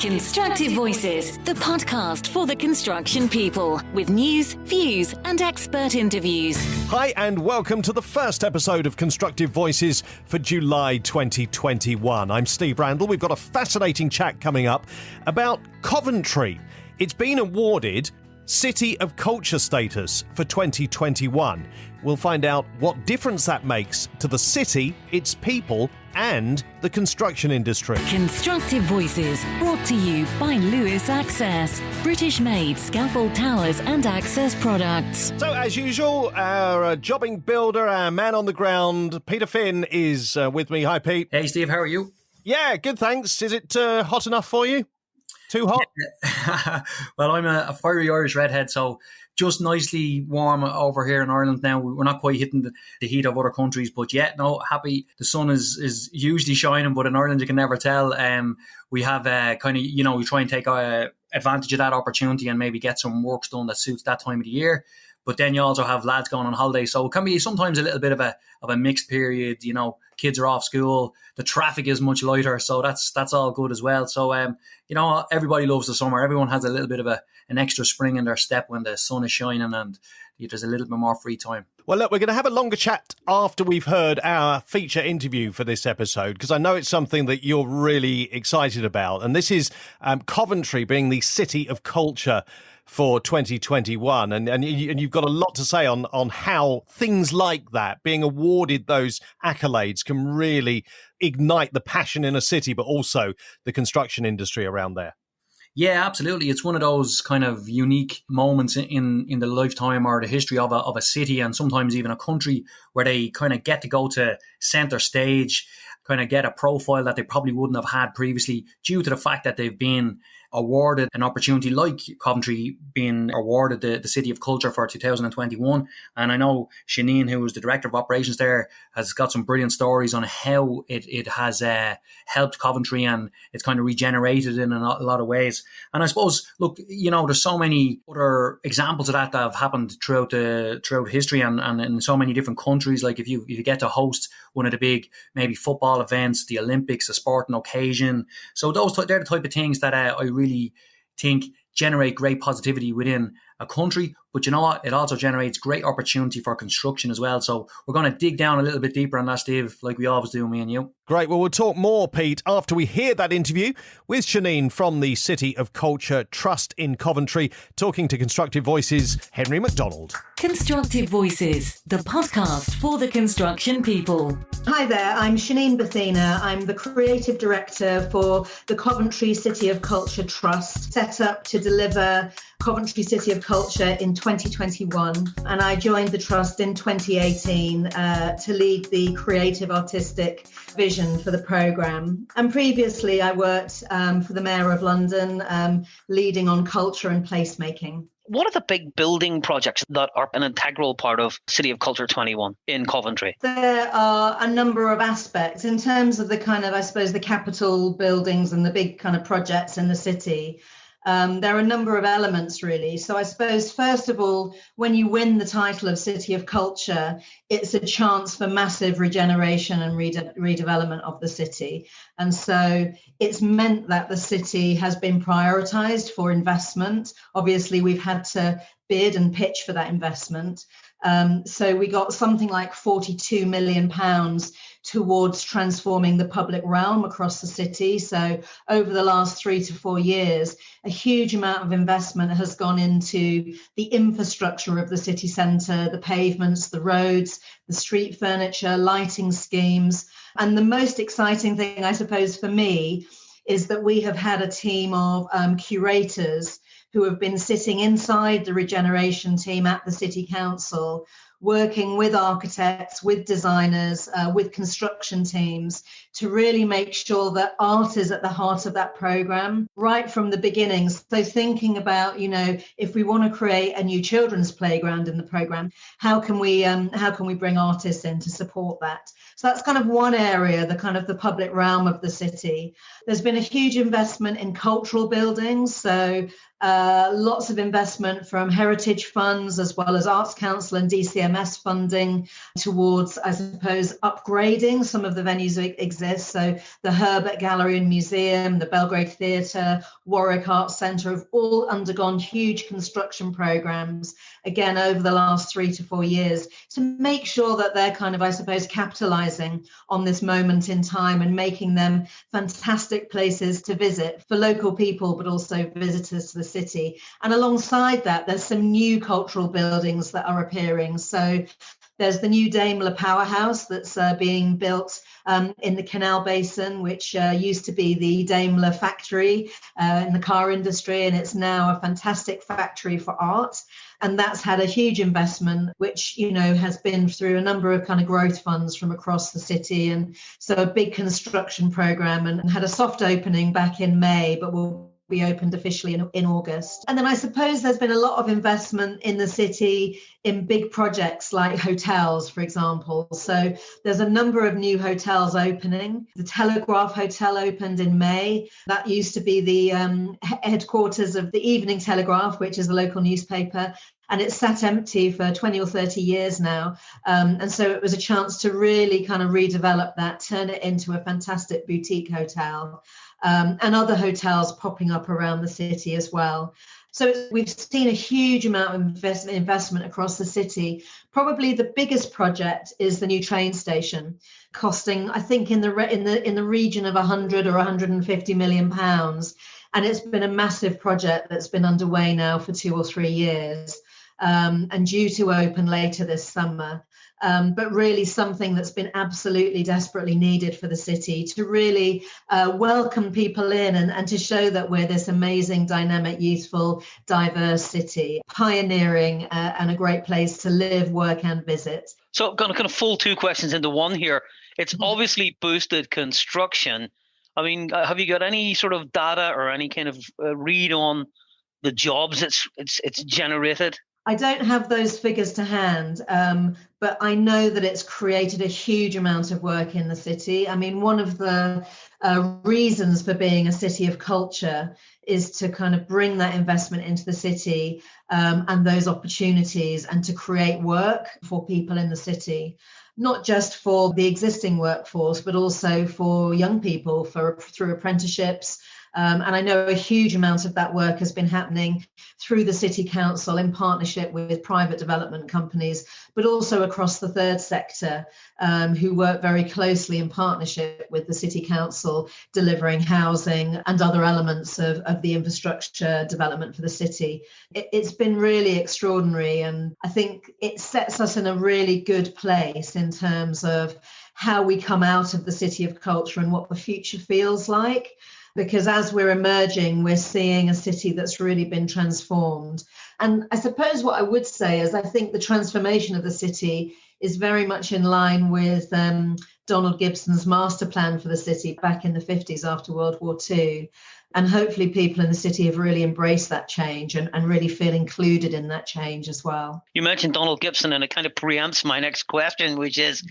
Constructive Voices, the podcast for the construction people, with news, views, and expert interviews. Hi, and welcome to the first episode of Constructive Voices for July 2021. I'm Steve Randall. We've got a fascinating chat coming up about Coventry. It's been awarded City of Culture status for 2021. We'll find out what difference that makes to the city, its people, and the construction industry. Constructive Voices, brought to you by Lewis Access, British-made scaffold towers and access products. So, as usual, our jobbing builder, our man on the ground, Peter Finn, is with me. Hi, Pete. Hey, Steve, how are you? Yeah, good, thanks. Is it hot enough for you? Too hot? Well, I'm a fiery Irish redhead, so just nicely warm over here in Ireland now. We're not quite hitting the heat of other countries, but yet, no, happy. The sun is usually shining, but in Ireland you can never tell. We have we try and take advantage of that opportunity and maybe get some work done that suits that time of the year. But then you also have lads going on holiday, so it can be sometimes a little bit of a mixed period. You know, kids are off school, the traffic is much lighter, so that's all good as well. So everybody loves the summer. Everyone has a little bit of an extra spring in their step when the sun is shining and there's a little bit more free time. Well, look, we're going to have a longer chat after we've heard our feature interview for this episode, because I know it's something that you're really excited about. And this is Coventry being the City of Culture for 2021. And you've got a lot to say on how things like that, being awarded those accolades, can really ignite the passion in a city, but also the construction industry around there. Yeah, absolutely. It's one of those kind of unique moments in the lifetime or the history of a city, and sometimes even a country, where they kind of get to go to centre stage, kind of get a profile that they probably wouldn't have had previously due to the fact that they've been awarded an opportunity like Coventry being awarded the City of Culture for 2021. And I know Chenine, who was the Director of Operations there, has got some brilliant stories on how it has helped Coventry, and it's kind of regenerated in a lot of ways. And I suppose, look, there's so many other examples of that have happened throughout history and in so many different countries. Like if you get to host one of the big maybe football events, the Olympics, a sporting occasion. So they're the type of things that I really think generate great positivity within a country. But you know what? It also generates great opportunity for construction as well. So we're going to dig down a little bit deeper on that, Steve, like we always do, me and you. Great. Well, we'll talk more, Pete, after we hear that interview with Chenine from the City of Culture Trust in Coventry, talking to Constructive Voices, Henry McDonald. Constructive Voices, the podcast for the construction people. Hi there, I'm Chenine Bhathena. I'm the Creative Director for the Coventry City of Culture Trust, set up to deliver Coventry City of Culture in 2021. And I joined the Trust in 2018 to lead the creative artistic vision for the programme. And previously I worked for the Mayor of London, leading on culture and placemaking. What are the big building projects that are an integral part of City of Culture 21 in Coventry? There are a number of aspects in terms of the kind of, I suppose, the capital buildings and the big kind of projects in the city. There are a number of elements, really. So I suppose, first of all, when you win the title of City of Culture, it's a chance for massive regeneration and redevelopment of the city. And so it's meant that the city has been prioritised for investment. Obviously, we've had to bid and pitch for that investment. So we got something like £42 million towards transforming the public realm across the city. So over the last 3 to 4 years, a huge amount of investment has gone into the infrastructure of the city centre, the pavements, the roads, the street furniture, lighting schemes. And the most exciting thing, I suppose, for me, is that we have had a team of curators who have been sitting inside the regeneration team at the City Council, working with architects, with designers, with construction teams to really make sure that art is at the heart of that programme right from the beginning. So thinking about, if we want to create a new children's playground in the programme, how can we bring artists in to support that? So that's kind of one area, the kind of the public realm of the city. There's been a huge investment in cultural buildings. So Lots of investment from heritage funds as well as Arts Council and DCMS funding towards, I suppose, upgrading some of the venues that exist. So the Herbert Gallery and Museum, the Belgrade Theatre, Warwick Arts Centre have all undergone huge construction programmes, again, over the last 3 to 4 years, to make sure that they're kind of, I suppose, capitalising on this moment in time and making them fantastic places to visit for local people, but also visitors to the city. And alongside that, there's some new cultural buildings that are appearing. So there's the new Daimler powerhouse that's being built in the Canal Basin, which used to be the Daimler factory in the car industry, and it's now a fantastic factory for art. And that's had a huge investment, which, you know, has been through a number of kind of growth funds from across the city. And so a big construction program, and had a soft opening back in May, but will be opened officially in August. And then I suppose there's been a lot of investment in the city in big projects like hotels, for example. So there's a number of new hotels opening. The Telegraph Hotel opened in May. That used to be the headquarters of the Evening Telegraph, which is a local newspaper. And it's sat empty for 20 or 30 years now. And so it was a chance to really kind of redevelop that, turn it into a fantastic boutique hotel. And other hotels popping up around the city as well. So we've seen a huge amount of investment across the city. Probably the biggest project is the new train station, costing, I think, in the region of 100 or 150 million pounds. And it's been a massive project that's been underway now for 2 or 3 years, and due to open later this summer. But really something that's been absolutely desperately needed for the city to really welcome people in and to show that we're this amazing, dynamic, youthful, diverse city, pioneering and a great place to live, work and visit. So I'm going to kind of fold 2 questions into one here. It's obviously boosted construction. I mean, have you got any sort of data or any kind of read on the jobs it's generated? I don't have those figures to hand, but I know that it's created a huge amount of work in the city. I mean, one of the reasons for being a city of culture is to kind of bring that investment into the city and those opportunities, and to create work for people in the city, not just for the existing workforce, but also for young people through apprenticeships. And I know a huge amount of that work has been happening through the City Council in partnership with private development companies, but also across the third sector, who work very closely in partnership with the City Council, delivering housing and other elements of the infrastructure development for the city. It's been really extraordinary, and I think it sets us in a really good place in terms of how we come out of the city of culture and what the future feels like. Because as we're emerging, we're seeing a city that's really been transformed. And I suppose what I would say is I think the transformation of the city is very much in line with Donald Gibson's master plan for the city back in the 50s after World War II. And hopefully people in the city have really embraced that change and really feel included in that change as well. You mentioned Donald Gibson, and it kind of preempts my next question, which is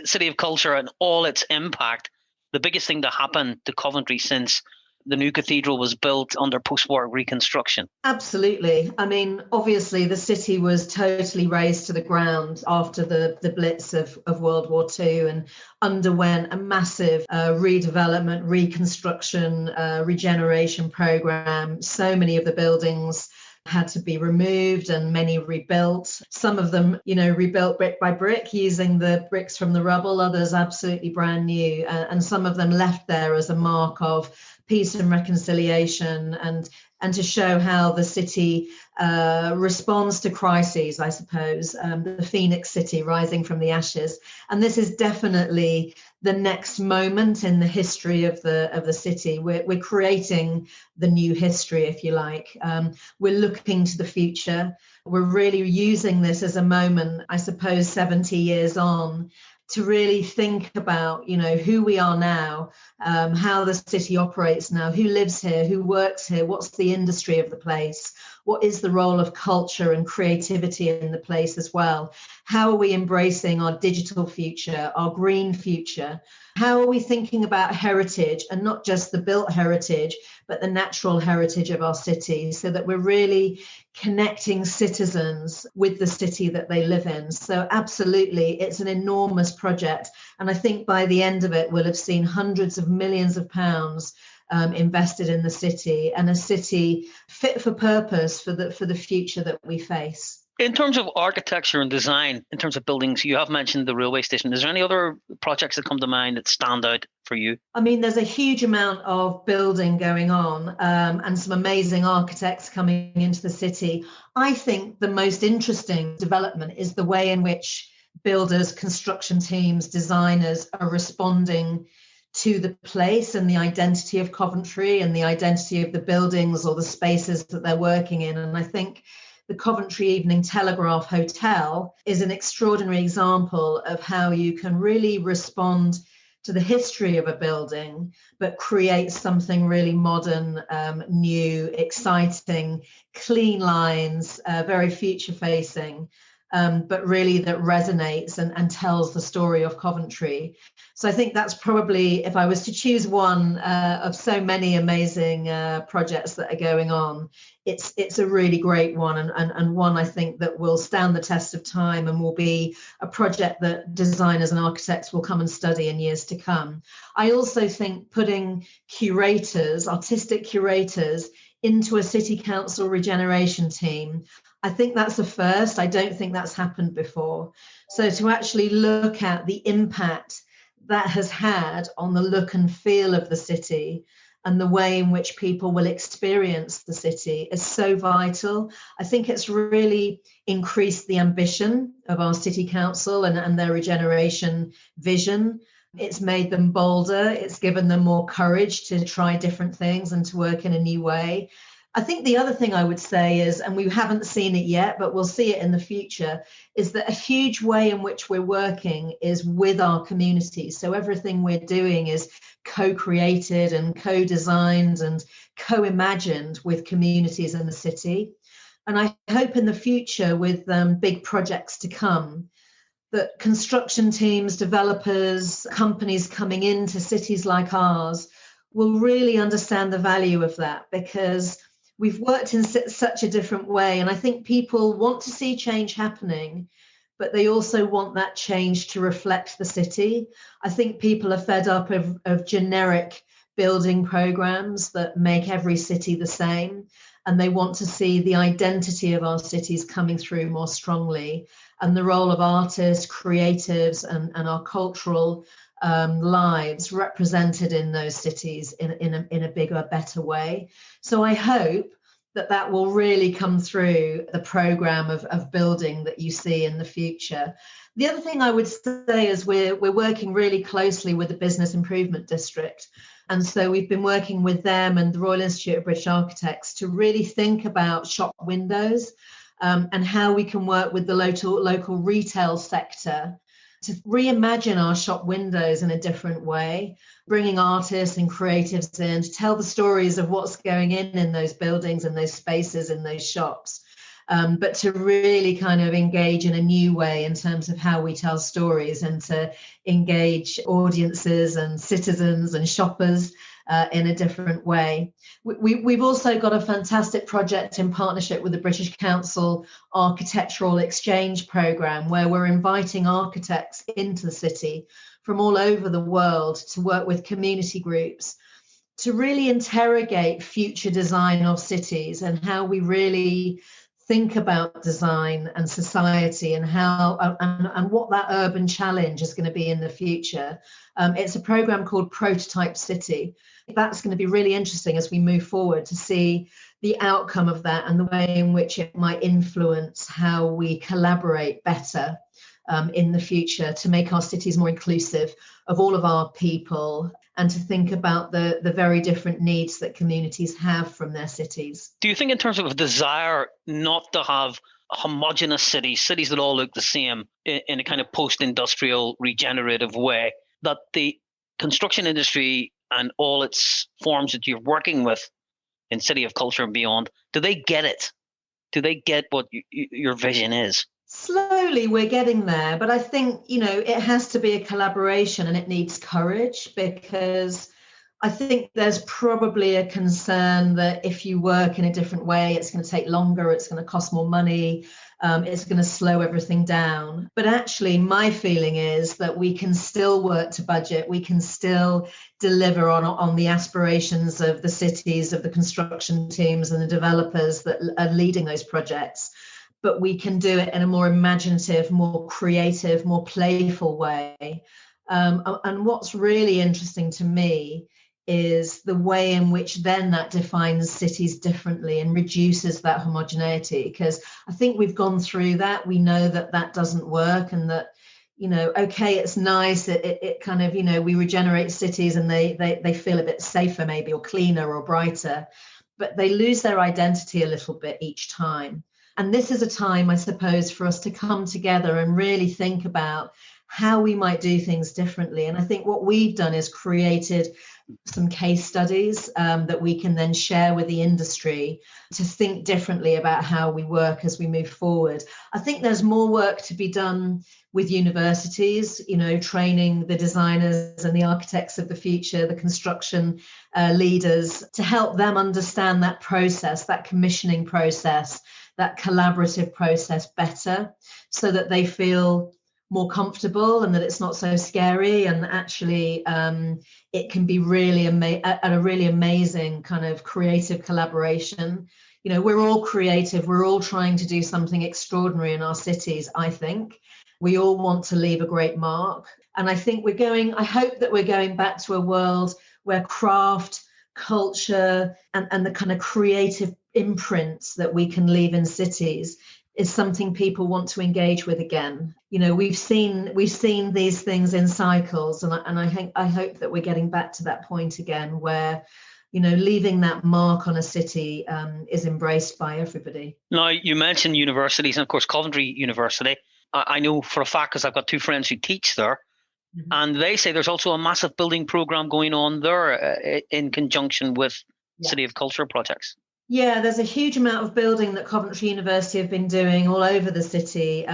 City of Culture and all its impact the biggest thing to happen to Coventry since the new cathedral was built under post-war reconstruction? Absolutely. I mean, obviously, the city was totally razed to the ground after the Blitz of World War II and underwent a massive redevelopment, reconstruction, regeneration program. So many of the buildings had to be removed and many rebuilt. Some of them, rebuilt brick by brick using the bricks from the rubble, others absolutely brand new. And some of them left there as a mark of peace and reconciliation and to show how the city responds to crises, I suppose, the Phoenix City rising from the ashes. And this is definitely the next moment in the history of the city. We're creating the new history, if you like. We're looking to the future. We're really using this as a moment, I suppose, 70 years on, to really think about, who we are now, how the city operates now, who lives here, who works here, what's the industry of the place, what is the role of culture and creativity in the place as well. How are we embracing our digital future, our green future? How are we thinking about heritage, and not just the built heritage, but the natural heritage of our city, so that we're really connecting citizens with the city that they live in? So absolutely, it's an enormous project. And I think by the end of it, we'll have seen hundreds of millions of pounds invested in the city, and a city fit for purpose for the future that we face. In terms of architecture and design, in terms of buildings, you have mentioned the railway station. Is there any other projects that come to mind that stand out for you? I mean, there's a huge amount of building going on, and some amazing architects coming into the city. I think the most interesting development is the way in which builders, construction teams, designers are responding to the place and the identity of Coventry and the identity of the buildings or the spaces that they're working in. And I think the Coventry Evening Telegraph Hotel is an extraordinary example of how you can really respond to the history of a building, but create something really modern, new, exciting, clean lines, very future-facing, but really that resonates and tells the story of Coventry. So I think that's probably, if I was to choose one of so many amazing projects that are going on, it's a really great one, and one I think that will stand the test of time and will be a project that designers and architects will come and study in years to come. I also think putting curators, artistic curators, into a city council regeneration team, I think that's a first. I don't think that's happened before. So to actually look at the impact that has had on the look and feel of the city and the way in which people will experience the city is so vital. I think it's really increased the ambition of our city council and their regeneration vision. It's made them bolder. It's given them more courage to try different things and to work in a new way. I think the other thing I would say is, and we haven't seen it yet, but we'll see it in the future, is that a huge way in which we're working is with our communities. So everything we're doing is co-created and co-designed and co-imagined with communities in the city. And I hope in the future, with big projects to come, that construction teams, developers, companies coming into cities like ours will really understand the value of that, because we've worked in such a different way. And I think people want to see change happening, but they also want that change to reflect the city. I think people are fed up of generic building programs that make every city the same. And they want to see the identity of our cities coming through more strongly, and the role of artists, creatives, and our cultural lives represented in those cities in a bigger, better way. So I hope that will really come through the program of building that you see in the future. The other thing I would say is we're working really closely with the Business Improvement District. And so we've been working with them and the Royal Institute of British Architects to really think about shop windows and how we can work with the local retail sector to reimagine our shop windows in a different way, bringing artists and creatives in to tell the stories of what's going in those buildings and those spaces in those shops, but to really kind of engage in a new way in terms of how we tell stories, and to engage audiences and citizens and shoppers in a different way. We've also got a fantastic project in partnership with the British Council Architectural Exchange Programme, where we're inviting architects into the city from all over the world to work with community groups to really interrogate future design of cities and how we really think about design and society, and how and what that urban challenge is going to be in the future. It's a program called Prototype City. That's going to be really interesting as we move forward to see the outcome of that and the way in which it might influence how we collaborate better in the future to make our cities more inclusive of all of our people, and to think about the very different needs that communities have from their cities. Do you think in terms of a desire not to have homogenous cities that all look the same in a kind of post-industrial regenerative way, that the construction industry and all its forms that you're working with in City of Culture and beyond, do they get it? Do they get what your vision is? Slowly we're getting there, but I think, it has to be a collaboration and it needs courage, because I think there's probably a concern that if you work in a different way, it's going to take longer, it's going to cost more money, it's going to slow everything down. But actually, my feeling is that we can still work to budget, we can still deliver on the aspirations of the cities, of the construction teams and the developers that are leading those projects. But we can do it in a more imaginative, more creative, more playful way. And what's really interesting to me is the way in which then that defines cities differently and reduces that homogeneity. Because I think we've gone through that. We know that that doesn't work, and that, okay, it's nice. It kind of, we regenerate cities and they feel a bit safer maybe, or cleaner or brighter, but they lose their identity a little bit each time. And this is a time, I suppose, for us to come together and really think about how we might do things differently. And I think what we've done is created some case studies that we can then share with the industry to think differently about how we work as we move forward. I think there's more work to be done with universities, training the designers and the architects of the future, the construction leaders, to help them understand that process, that commissioning process, that collaborative process better, so that they feel more comfortable and that it's not so scary, and actually it can be really a really amazing kind of creative collaboration. We're all creative, we're all trying to do something extraordinary in our cities. I think we all want to leave a great mark, and I think I hope that we're going back to a world where craft, culture, and the kind of creative imprints that we can leave in cities is something people want to engage with again. We've seen these things in cycles, and I hope that we're getting back to that point again, where leaving that mark on a city is embraced by everybody. Now, you mentioned universities, and of course Coventry University. I know for a fact, because I've got two friends who teach there, and they say there's also a massive building program going on there in conjunction with City of Culture projects. Yeah, there's a huge amount of building that Coventry University have been doing all over the city.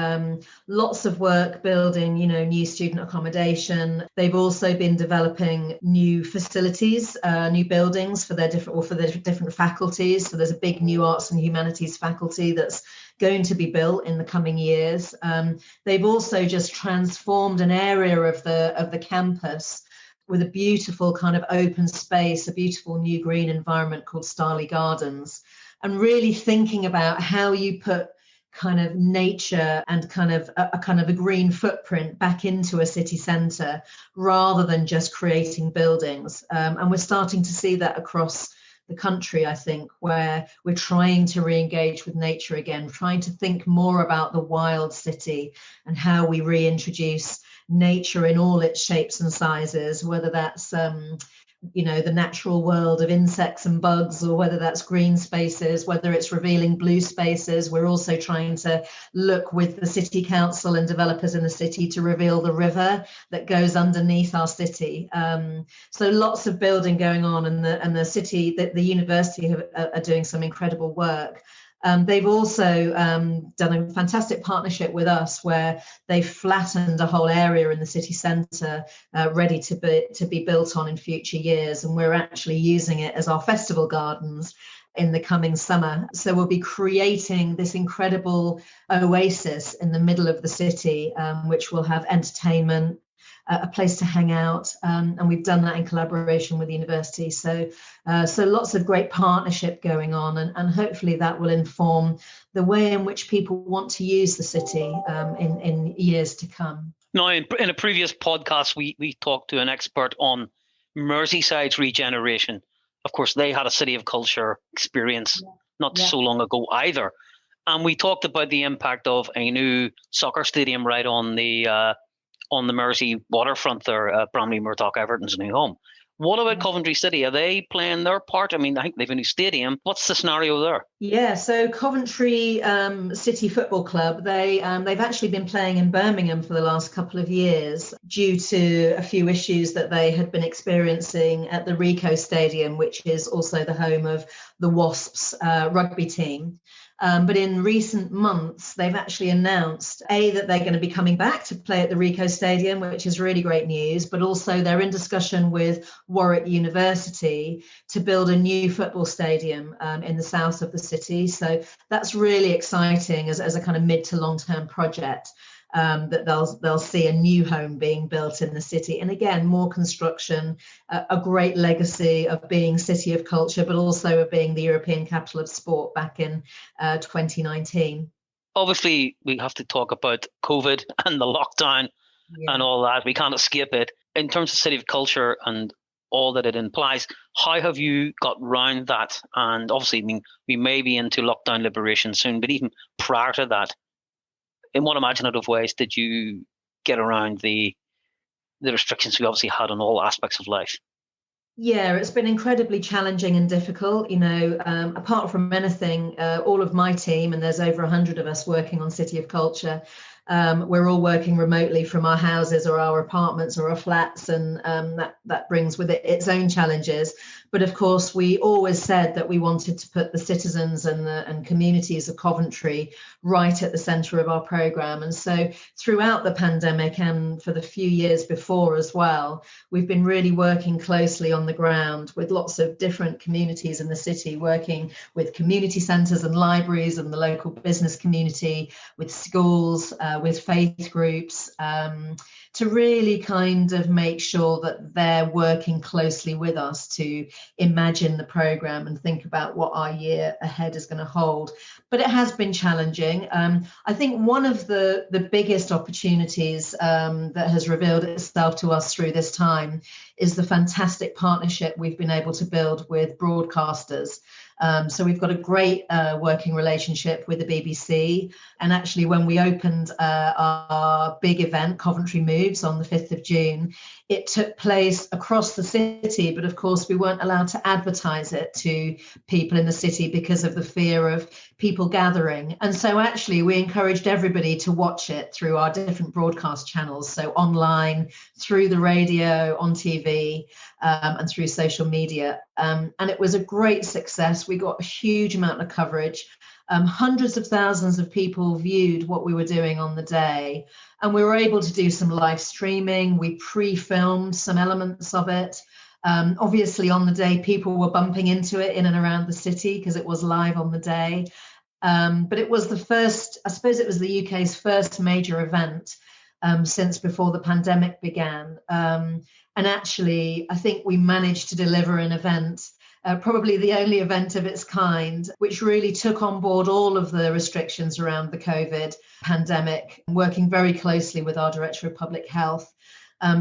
Lots of work building, new student accommodation. They've also been developing new facilities, new buildings for their different faculties. So there's a big new arts and humanities faculty that's going to be built in the coming years. They've also just transformed an area of the campus with a beautiful kind of open space, a beautiful new green environment called Starley Gardens, and really thinking about how you put kind of nature and kind of a green footprint back into a city centre, rather than just creating buildings. And we're starting to see that across the country, I think, where we're trying to re-engage with nature again, trying to think more about the wild city and how we reintroduce nature in all its shapes and sizes, whether that's the natural world of insects and bugs, or whether that's green spaces, whether it's revealing blue spaces. We're also trying to look with the city council and developers in the city to reveal the river that goes underneath our city. So lots of building going on, and the city, the university are doing some incredible work. They've also done a fantastic partnership with us, where they've flattened a whole area in the city centre ready to be built on in future years, and we're actually using it as our festival gardens in the coming summer. So we'll be creating this incredible oasis in the middle of the city, which will have entertainment, a place to hang out, and we've done that in collaboration with the university. So lots of great partnership going on, and hopefully that will inform the way in which people want to use the city in years to come. Now, in a previous podcast, we talked to an expert on Merseyside's regeneration. Of course, they had a City of Culture experience not so long ago either. And we talked about the impact of a new soccer stadium right on the Mersey waterfront there, Bramley Murdoch Everton's new home. What about Coventry City? Are they playing their part? I mean, I think they've a new stadium. What's the scenario there? Yeah, so Coventry City Football Club, they've actually been playing in Birmingham for the last couple of years due to a few issues that they had been experiencing at the Ricoh Stadium, which is also the home of the Wasps rugby team. But in recent months, they've actually announced, that they're going to be coming back to play at the Ricoh Stadium, which is really great news, but also they're in discussion with Warwick University to build a new football stadium in the south of the city. So that's really exciting as a kind of mid to long-term project. That they'll see a new home being built in the city, and again, more construction, a great legacy of being City of Culture, but also of being the European Capital of Sport back in 2019. Obviously, we have to talk about COVID and the lockdown and all that. We can't escape it. In terms of City of Culture and all that it implies, how have you got round that? And obviously, I mean, we may be into lockdown liberation soon, but even prior to that, in what imaginative ways did you get around the restrictions we obviously had on all aspects of life? Yeah, it's been incredibly challenging and difficult. Apart from anything, all of my team, and there's over 100 of us working on City of Culture, we're all working remotely from our houses or our apartments or our flats, and that brings with it its own challenges. But of course, we always said that we wanted to put the citizens and communities of Coventry right at the centre of our programme. And so throughout the pandemic and for the few years before as well, we've been really working closely on the ground with lots of different communities in the city, working with community centres and libraries and the local business community, with schools, with faith groups, to really kind of make sure that they're working closely with us to imagine the programme and think about what our year ahead is going to hold. But it has been challenging. I think one of the biggest opportunities that has revealed itself to us through this time is the fantastic partnership we've been able to build with broadcasters. So we've got a great working relationship with the BBC. And actually, when we opened our big event, Coventry Moves, on the 5th of June, it took place across the city. But of course, we weren't allowed to advertise it to people in the city because of the fear of people gathering. And so actually, we encouraged everybody to watch it through our different broadcast channels. So online, through the radio, on TV, and through social media. And it was a great success. We got a huge amount of coverage. Hundreds of thousands of people viewed what we were doing on the day. And we were able to do some live streaming. We pre-filmed some elements of it. Obviously, on the day, people were bumping into it in and around the city because it was live on the day. But it was the first, I suppose it was the UK's first major event since before the pandemic began. And actually, I think we managed to deliver an event, probably the only event of its kind, which really took on board all of the restrictions around the COVID pandemic, working very closely with our Director of Public Health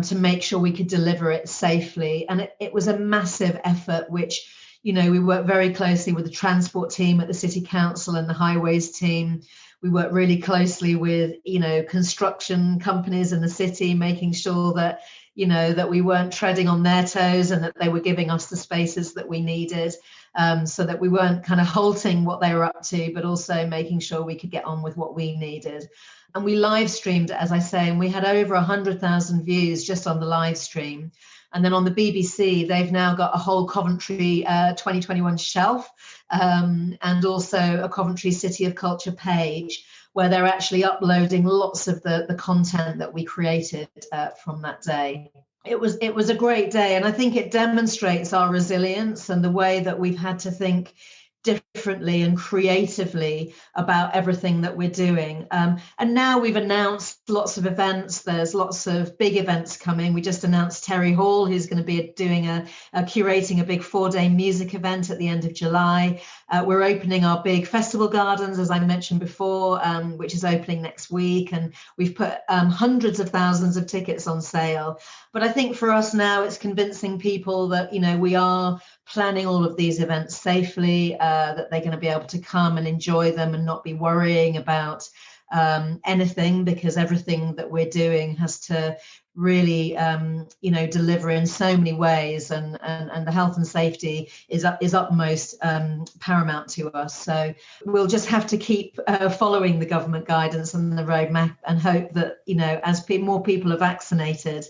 to make sure we could deliver it safely. And it was a massive effort, which, we worked very closely with the transport team at the City Council and the highways team. We worked really closely with, construction companies in the city, making sure that, that we weren't treading on their toes and that they were giving us the spaces that we needed, so that we weren't kind of halting what they were up to, but also making sure we could get on with what we needed. And we live streamed it, as I say, and we had over 100,000 views just on the live stream. And then on the BBC, they've now got a whole Coventry 2021 shelf, and also a Coventry City of Culture page, where they're actually uploading lots of the content that we created from that day. It was a great day, and I think it demonstrates our resilience and the way that we've had to think differently and creatively about everything that we're doing. And now we've announced lots of events. There's lots of big events coming. We just announced Terry Hall, who's going to be doing curating a big 4-day music event at the end of July. We're opening our big festival gardens, as I mentioned before, which is opening next week. And we've put hundreds of thousands of tickets on sale. But I think for us now, it's convincing people that, we are planning all of these events safely, that they're going to be able to come and enjoy them and not be worrying about anything, because everything that we're doing has to really, deliver in so many ways, and the health and safety is utmost paramount to us. So we'll just have to keep following the government guidance and the roadmap, and hope that, as more people are vaccinated,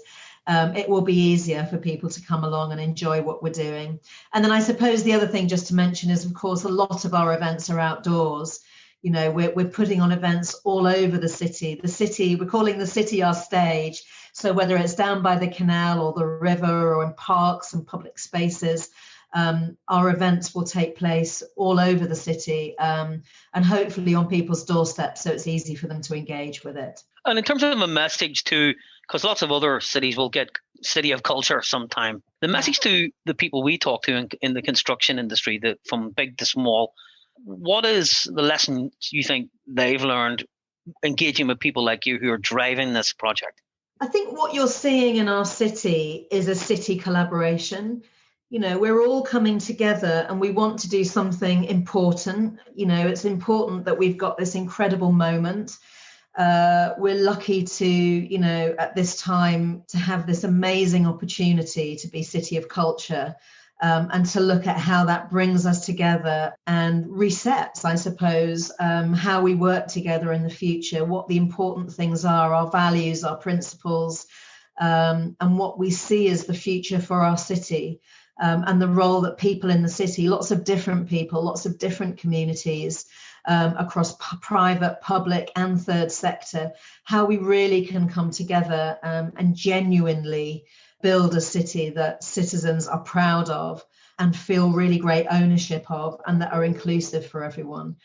it will be easier for people to come along and enjoy what we're doing. And then I suppose the other thing just to mention is, of course, a lot of our events are outdoors. You know, we're putting on events all over the city. We're calling the city our stage. So whether it's down by the canal or the river or in parks and public spaces, our events will take place all over the city, and hopefully on people's doorsteps, so it's easy for them to engage with it. And in terms of a message to, because lots of other cities will get City of Culture sometime, the message to the people we talk to in the construction industry, from big to small, what is the lesson you think they've learned engaging with people like you who are driving this project? I think what you're seeing in our city is a city collaboration. You know, we're all coming together and we want to do something important. You know, it's important that we've got this incredible moment. We're lucky to, you know, at this time to have this amazing opportunity to be City of Culture, and to look at how that brings us together and resets, I suppose, how we work together in the future, what the important things are, our values, our principles, and what we see as the future for our city. And the role that people in the city, lots of different people, lots of different communities across private, public and third sector, how we really can come together and genuinely build a city that citizens are proud of and feel really great ownership of, and that are inclusive for everyone.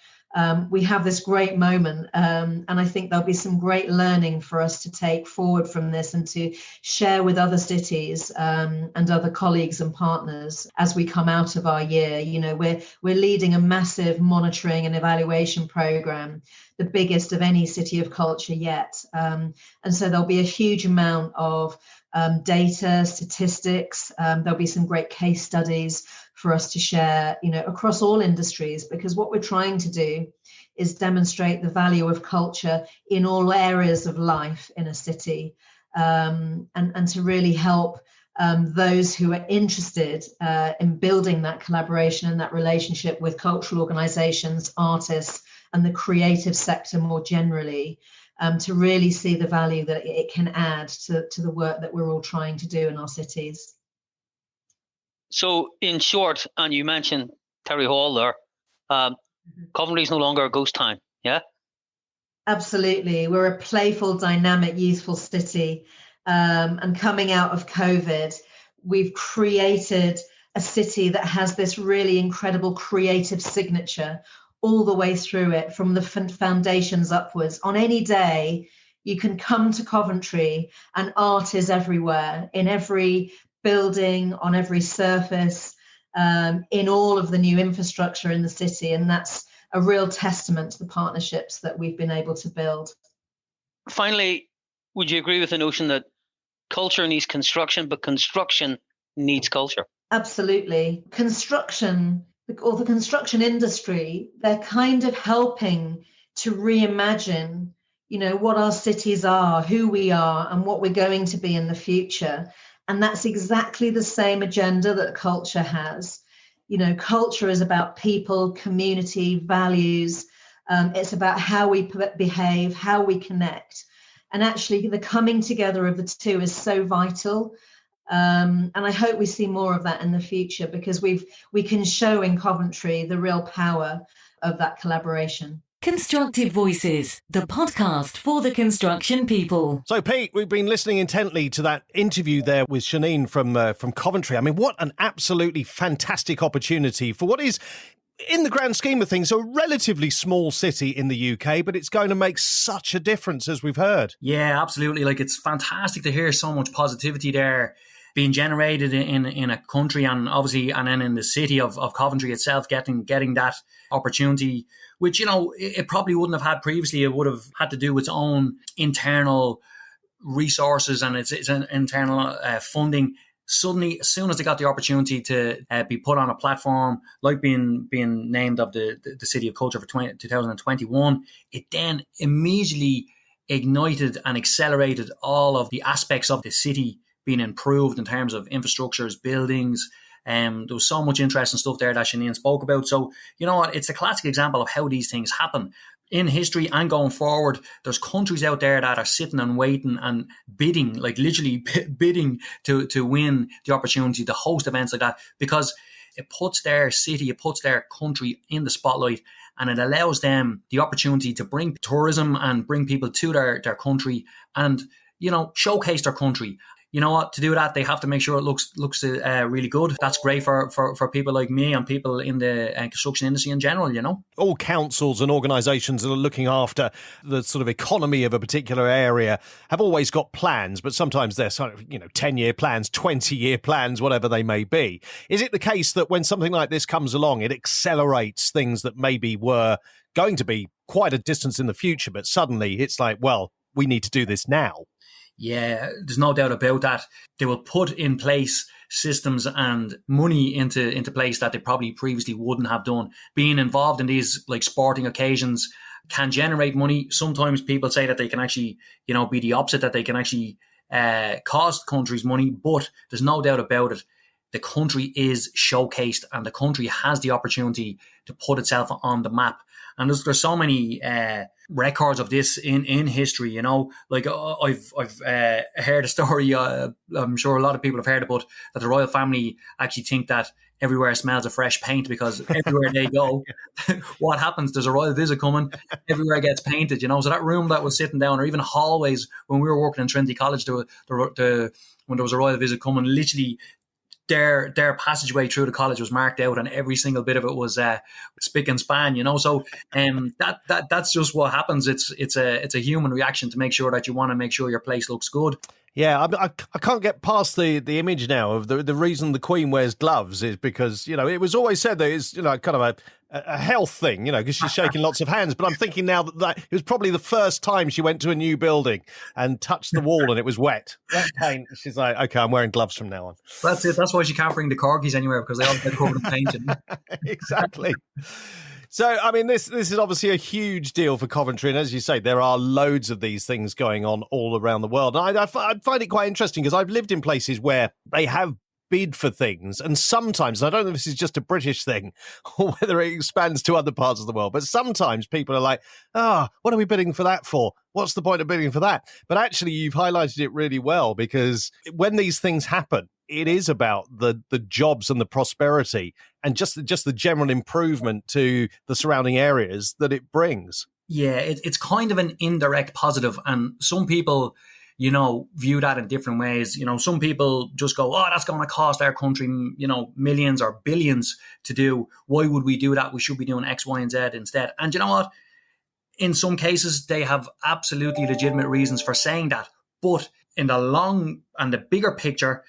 We have this great moment, and I think there'll be some great learning for us to take forward from this and to share with other cities and other colleagues and partners as we come out of our year. You know, we're leading a massive monitoring and evaluation program, the biggest of any City of Culture yet, and so there'll be a huge amount of data, statistics. There'll be some great case studies for us to share, you know, across all industries, because what we're trying to do is demonstrate the value of culture in all areas of life in a city, and to really help those who are interested in building that collaboration and that relationship with cultural organizations, artists, and the creative sector more generally, to really see the value that it can add to the work that we're all trying to do in our cities. So in short, and you mentioned Terry Hall there, Coventry is no longer a ghost town, yeah? Absolutely. We're a playful, dynamic, youthful city. And coming out of COVID, we've created a city that has this really incredible creative signature all the way through it, from the foundations upwards. On any day, you can come to Coventry and art is everywhere, in every building, on every surface, in all of the new infrastructure in the city. And that's a real testament to the partnerships that we've been able to build. Finally, would you agree with the notion that culture needs construction, but construction needs culture? Absolutely. Construction, or the construction industry, they're kind of helping to reimagine, you know, what our cities are, who we are, and what we're going to be in the future. And that's exactly the same agenda that culture has. You know, culture is about people, community, values. It's about how we behave, how we connect. And actually, the coming together of the two is so vital. And I hope we see more of that in the future, because we can show in Coventry the real power of that collaboration. Constructive Voices, the podcast for the construction people. So, Pete, we've been listening intently to that interview there with Chenine from Coventry. I mean, what an absolutely fantastic opportunity for what is, in the grand scheme of things, a relatively small city in the UK, but it's going to make such a difference, as we've heard. Yeah, absolutely. Like, it's fantastic to hear so much positivity there being generated in a country, and obviously, and then in the city of Coventry itself, getting that opportunity, which, you know, it probably wouldn't have had previously. It would have had to do with its own internal resources and its internal funding. Suddenly, as soon as they got the opportunity to be put on a platform like being named of the City of Culture for 2021, it then immediately ignited and accelerated all of the aspects of the city being improved in terms of infrastructures, buildings. There was so much interesting stuff there that Chenine spoke about. So, you know what, it's a classic example of how these things happen. In history and going forward, there's countries out there that are sitting and waiting and bidding, like literally bidding to win the opportunity to host events like that, because it puts their city, it puts their country in the spotlight, and it allows them the opportunity to bring tourism and bring people to their country and, showcase their country. You know what? To do that, they have to make sure it looks really good. That's great for people like me and people in the construction industry in general, All councils and organisations that are looking after the sort of economy of a particular area have always got plans, but sometimes they're sort of, 10-year plans, 20-year plans, whatever they may be. Is it the case that when something like this comes along, it accelerates things that maybe were going to be quite a distance in the future, but suddenly it's like, well, we need to do this now? Yeah, there's no doubt about that. They will put in place systems and money into place that they probably previously wouldn't have done. Being involved in these like sporting occasions can generate money. Sometimes people say that they can actually, be the opposite, that they can actually cost countries money, but there's no doubt about it. The country is showcased and the country has the opportunity to put itself on the map. And there's so many records of this in history, like I've heard a story, I'm sure a lot of people have heard about, that the royal family actually think that everywhere smells of fresh paint because everywhere they go, what happens? There's a royal visit coming, everywhere gets painted, so that room that was sitting down, or even hallways when we were working in Trinity College, when there was a royal visit coming, literally their passageway through the college was marked out, and every single bit of it was spick and span. So that's just what happens. It's a human reaction to make sure that you want to make sure your place looks good. Yeah, I can't get past the image now of the reason the Queen wears gloves is because, it was always said that it's, kind of a health thing, because she's shaking lots of hands. But I'm thinking now that it was probably the first time she went to a new building and touched the wall and it was wet. Wet paint. She's like, okay, I'm wearing gloves from now on. That's it. That's why she can't bring the corgis anywhere, because they all get covered in paint. Exactly. So, this is obviously a huge deal for Coventry. And as you say, there are loads of these things going on all around the world. And I find it quite interesting because I've lived in places where they have bid for things. And sometimes, and I don't know if this is just a British thing or whether it expands to other parts of the world, but sometimes people are like, what are we bidding for that for? What's the point of bidding for that? But actually, you've highlighted it really well, because when these things happen, it is about the jobs and the prosperity and just the general improvement to the surrounding areas that it brings. Yeah, it's kind of an indirect positive. And some people, view that in different ways. Some people just go, that's going to cost our country, millions or billions to do. Why would we do that? We should be doing X, Y, and Z instead. And you know what? In some cases, they have absolutely legitimate reasons for saying that. But in the long and the bigger picture,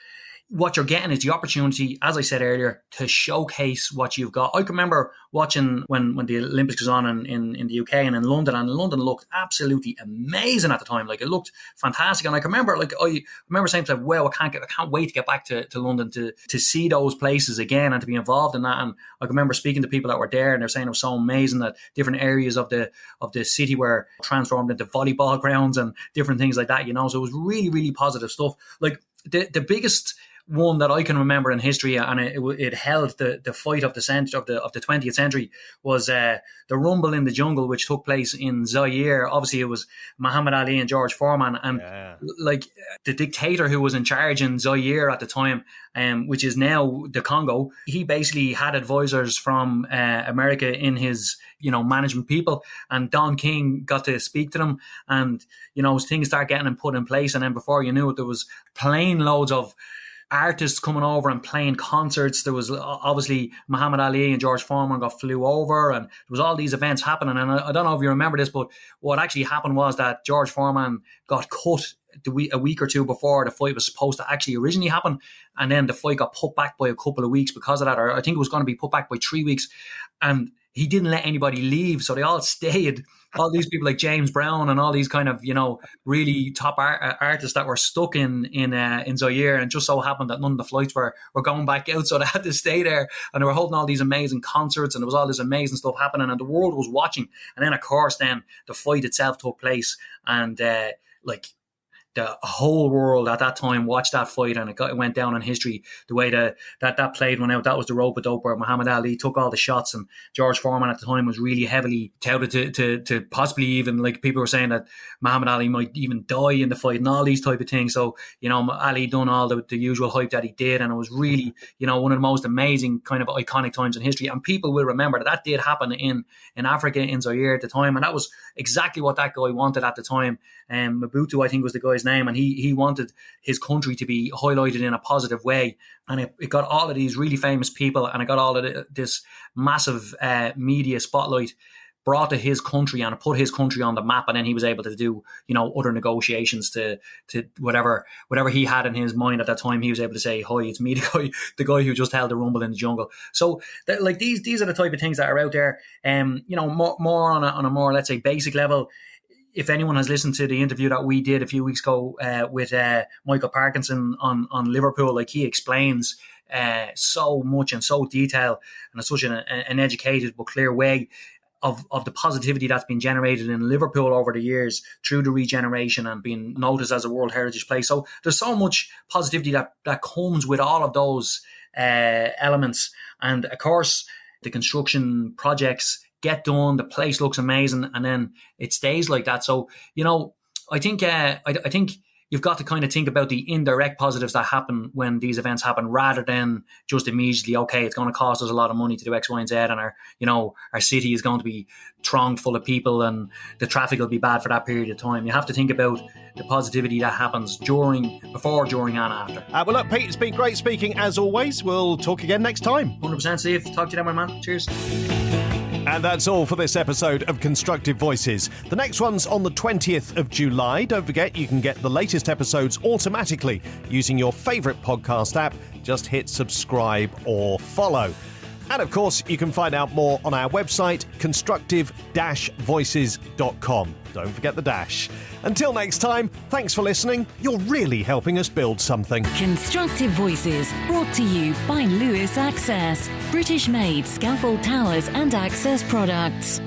what you're getting is the opportunity, as I said earlier, to showcase what you've got. I can remember watching when the Olympics was on in the UK and in London looked absolutely amazing at the time. Like, it looked fantastic. And I can remember, I remember saying to myself, wow, I can't wait to get back to London to see those places again and to be involved in that. And I can remember speaking to people that were there, and they're saying it was so amazing that different areas of the city were transformed into volleyball grounds and different things like that, So it was really, really positive stuff. Like, the biggest one that I can remember in history, and it held the fight of the 20th century, was the Rumble in the Jungle, which took place in Zaire. Obviously, it was Muhammad Ali and George Foreman, and like the dictator who was in charge in Zaire at the time, which is now the Congo. He basically had advisors from America in his management people, and Don King got to speak to them, and things start getting put in place, and then before you knew it, there was plane loads of artists coming over and playing concerts. There was obviously Muhammad Ali and George Foreman flew over, and there was all these events happening. And I don't know if you remember this, but what actually happened was that George Foreman got cut a week or two before the fight was supposed to actually originally happen, and then the fight got put back by a couple of weeks because of that, or I think it was going to be put back by 3 weeks, and he didn't let anybody leave, so they all stayed. All these people like James Brown and all these kind of, really top artists that were stuck in Zaire, and just so happened that none of the flights were going back out, so they had to stay there, and they were holding all these amazing concerts, and there was all this amazing stuff happening, and the world was watching. And then, of course, then the fight itself took place, and the whole world at that time watched that fight, and it went down in history the way that play went out. That was the rope-a-dope where Muhammad Ali took all the shots, and George Foreman at the time was really heavily touted to possibly even, like, people were saying that Muhammad Ali might even die in the fight and all these type of things. So, you know, Ali done all the usual hype that he did, and it was really, you know, one of the most amazing kind of iconic times in history. And people will remember that did happen in Africa, in Zaire at the time, and that was exactly what that guy wanted at the time. Mobutu, I think, was the guy's name, and he wanted his country to be highlighted in a positive way. And it got all of these really famous people, and it got all of this massive media spotlight brought to his country, and it put his country on the map. And then he was able to do, you know, other negotiations to whatever he had in his mind at that time. He was able to say, "Hi, it's me, the guy who just held the rumble in the jungle." So, like, these are the type of things that are out there. You know, more on a more, let's say, basic level. If anyone has listened to the interview that we did a few weeks ago with Michael Parkinson on Liverpool, like, he explains so much and so detailed and in such an educated but clear way of the positivity that's been generated in Liverpool over the years through the regeneration and being noticed as a World Heritage Place. So there's so much positivity that comes with all of those elements. And of course, the construction projects get done, the place looks amazing, and then it stays like that. So, you know, I think I think you've got to kind of think about the indirect positives that happen when these events happen, rather than just immediately, okay, it's going to cost us a lot of money to do X, Y, and Z, and our city is going to be thronged full of people, and the traffic will be bad for that period of time. You have to think about the positivity that happens before, during, and after. Well, look, Pete, it's been great speaking as always. We'll talk again next time. 100%, Steve. Talk to you then, my man. Cheers. And that's all for this episode of Constructive Voices. The next one's on the 20th of July. Don't forget, you can get the latest episodes automatically using your favourite podcast app. Just hit subscribe or follow. And of course, you can find out more on our website, constructive-voices.com. Don't forget the dash. Until next time, thanks for listening. You're really helping us build something. Constructive Voices, brought to you by Lewis Access, British-made scaffold towers and access products.